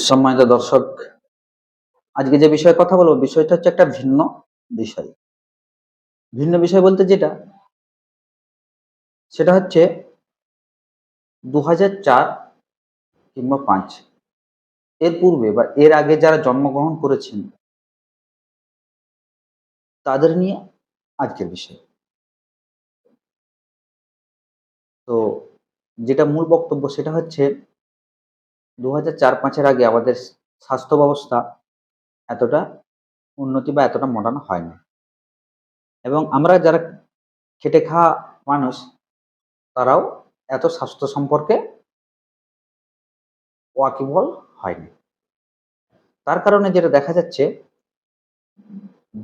সম্মানিত দর্শক, আজকে যে বিষয়ে কথা বলবো বিষয়টা হচ্ছে একটা ভিন্ন বিষয়। ভিন্ন বিষয় বলতে যেটা, সেটা হচ্ছে ২০০৪ কিংবা ৫ এর পূর্বে বা এর আগে যারা জন্মগ্রহণ করেছেন তাদের নিয়ে আজকের বিষয়। তো যেটা মূল বক্তব্য সেটা হচ্ছে ২০০৪-৫ এর আগে আমাদের স্বাস্থ্য ব্যবস্থা এতটা উন্নতি বা এতটা মডার্ন হয়নি। এবং আমরা যারা খেটে খাওয়া মানুষ তারাও এত স্বাস্থ্য সম্পর্কে ওয়াকিবহল হয়নি। তার কারণে যেটা দেখা যাচ্ছে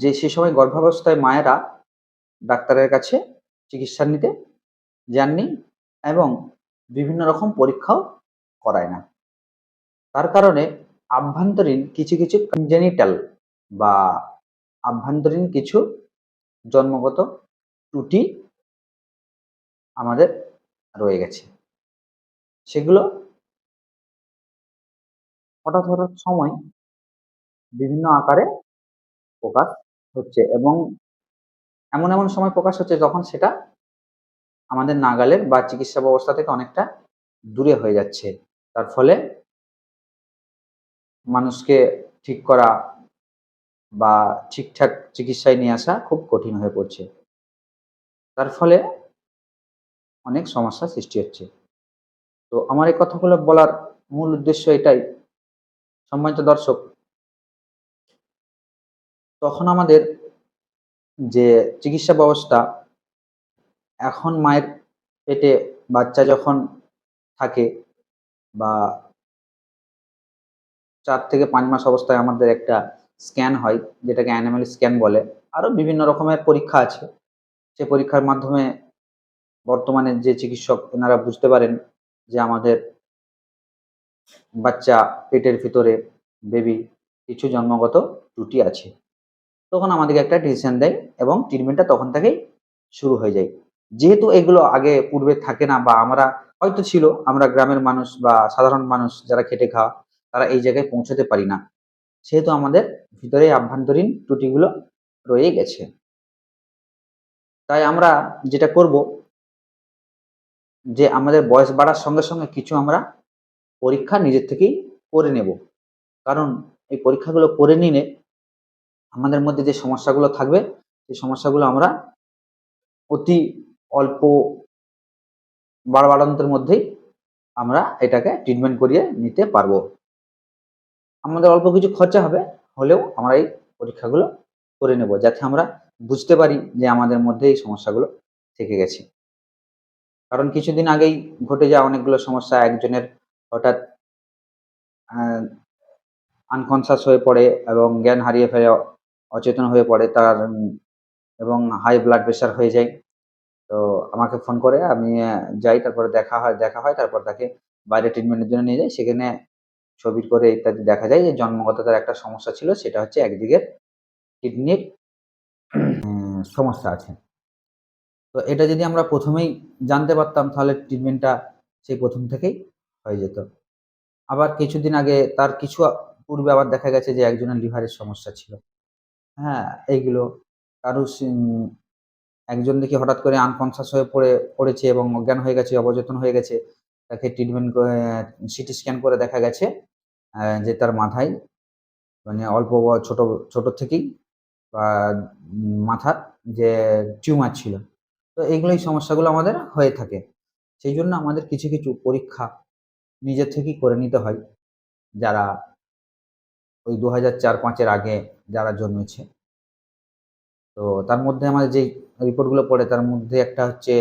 যে সে সময় গর্ভাবস্থায় মায়েরা ডাক্তারের কাছে চিকিৎসা নিতে যাননি এবং বিভিন্ন রকম পরীক্ষাও করায় না। তার কারণে আভ্যন্তরীণ কিছু কনজেনিটাল বা আভ্যন্তরীণ কিছু জন্মগত ত্রুটি আমাদের রয়ে গেছে। সেগুলো হঠাৎ সময় বিভিন্ন আকারে প্রকাশ হচ্ছে এবং এমন সময় প্রকাশ হচ্ছে যখন সেটা আমাদের নাগালের বা চিকিৎসা ব্যবস্থা থেকে অনেকটা দূরে হয়ে যাচ্ছে। তার ফলে মানুষকে ঠিক করা বা ঠিকঠাক চিকিৎসায় নিয়ে আসা খুব কঠিন হয়ে পড়ছে। তার ফলে অনেক সমস্যার সৃষ্টি হচ্ছে। তো আমার এই কথাগুলো বলার মূল উদ্দেশ্য এটাই, সম্মানিত দর্শক, তখন আমাদের যে চিকিৎসা ব্যবস্থা, এখন মায়ের পেটে বাচ্চা যখন থাকে বা ৪ থেকে ৫ মাস অবস্থায় আমাদের একটা স্ক্যান হয়, যেটাকে অ্যানিমাল স্ক্যান বলে। আরো বিভিন্ন রকমের পরীক্ষা আছে। সে পরীক্ষার মাধ্যমে বর্তমানে যে চিকিৎসক এনারা বুঝতে পারেন যে আমাদের বাচ্চা পেটের ভিতরে বেবি কিছু জন্মগত ত্রুটি আছে। তখন আমাদেরকে একটা ডিসিশন দেয় এবং ট্রিটমেন্টটা তখন থেকেই শুরু হয়ে যায়। যেহেতু এগুলো আগে পূর্বে থাকে না বা আমরা হয়তো ছিল, আমরা গ্রামের মানুষ বা সাধারণ মানুষ যারা খেটে খাওয়া, তারা এই জায়গায় পৌঁছাতে পারি না। সেহেতু আমাদের ভিতরে আভ্যন্তরীণ ত্রুটিগুলো রয়ে গেছে। তাই আমরা যেটা করব যে আমাদের বয়স বাড়ার সঙ্গে কিছু আমরা পরীক্ষা নিজের থেকেই করে নেব। কারণ এই পরীক্ষাগুলো করে নিলে আমাদের মধ্যে যে সমস্যাগুলো থাকবে, সেই সমস্যাগুলো আমরা অতি অল্প বাড়াবাড়ন্তের মধ্যেই আমরা এটাকে ট্রিটমেন্ট করিয়ে নিতে পারবো। আমাদের অল্প কিছু খরচা হবে, হলেও আমরা এই পরীক্ষাগুলো করে নেব। যাতে আমরা বুঝতে পারি যে আমাদের মধ্যে এই সমস্যাগুলো থেকে গেছে। কারণ কিছুদিন আগেই ঘটে যাওয়া অনেকগুলো সমস্যা, একজনের হঠাৎ আ আনকনশাস হয়ে পড়ে এবং জ্ঞান হারিয়ে ফেলে, অচেতন হয়ে পড়ে তার এবং হাই ব্লাড প্রেশার হয়ে যায়। তো আমাকে ফোন করে, আমি যাই, তারপরে দেখা হয় তারপর তাকে বাইরে ট্রিটমেন্টের জন্য নিয়ে যাই। সেখানে ছবির করে ইত্যাদি দেখা যায় যে জন্মগত তার একটা সমস্যা ছিল, সেটা হচ্ছে একদিকের কিডনির সমস্যা আছে। তো এটা যদি আমরা ১ম এই জানতে পারতাম তাহলে ট্রিটমেন্টটা সেই ১ম থেকেই হয়ে যেত। আবার কিছুদিন আগে তার কিছু পূর্বে আবার দেখা গেছে যে একজনের লিভারের সমস্যা ছিল। হ্যাঁ? এইগুলো কারো একজন দেখি হঠাৎ করে আনকনশাস হয়ে পড়েছে এবং অজ্ঞান হয়ে গেছে, অবচেতন হয়ে গেছে। তাকে ট্রিটমেন্ট করে সিটি স্ক্যান করে দেখা গেছে যে তার মাথায় মানে অল্প ছোট থেকেই আ মাথার যে টিউমার ছিল। তো এই সমস্যাগুলো আমাদের হয়ে থাকে। সেইজন্য আমাদের কিছু পরীক্ষা নিজে থেকেই করে নিতে হয়। যারা ওই ২০০৪-৫ এর আগে যারা জন্মেছে। তো তার মধ্যে আমাদের যেই রিপোর্টগুলো পড়ে তার মধ্যে একটা হচ্ছে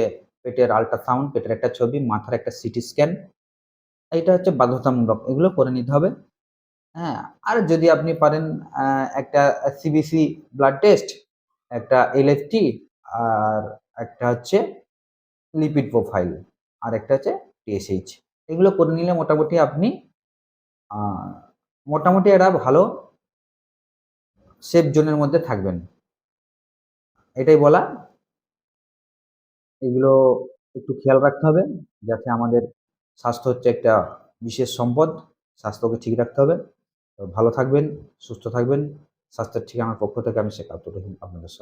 পেটের আল্ট্রাসাউন্ড, পেটের একটা ছবি, মাথার একটা সিটি স্ক্যান। এইটা হচ্ছে বাধ্যতামূলক। এগুলো করে নিতে হবে। হ্যাঁ? আর যদি আপনি পারেন আ একটা সিবিসি ব্লাড টেস্ট, একটা এলএফটি আর একটা হচ্ছে লিপিড প্রোফাইল, আরেকটা হচ্ছে টিএসএইচ। এগুলো করে নিলে মোটামুটি আপনি আ মোটামুটি একটা ভালো সেফ জোনের মধ্যে থাকবেন। এটাই বলা। এগুলো একটু খেয়াল রাখতে হবে যাতে আমাদের স্বাস্থ্য হচ্ছে একটা বিশেষ সম্পদ। স্বাস্থ্যকে ঠিক রাখতে হবে। তো ভালো থাকবেন, সুস্থ থাকবেন। স্বাস্থ্যের ঠিকানার পক্ষ থেকে আমি শেখ আব্দুর রহিম আপনাদের সঙ্গে।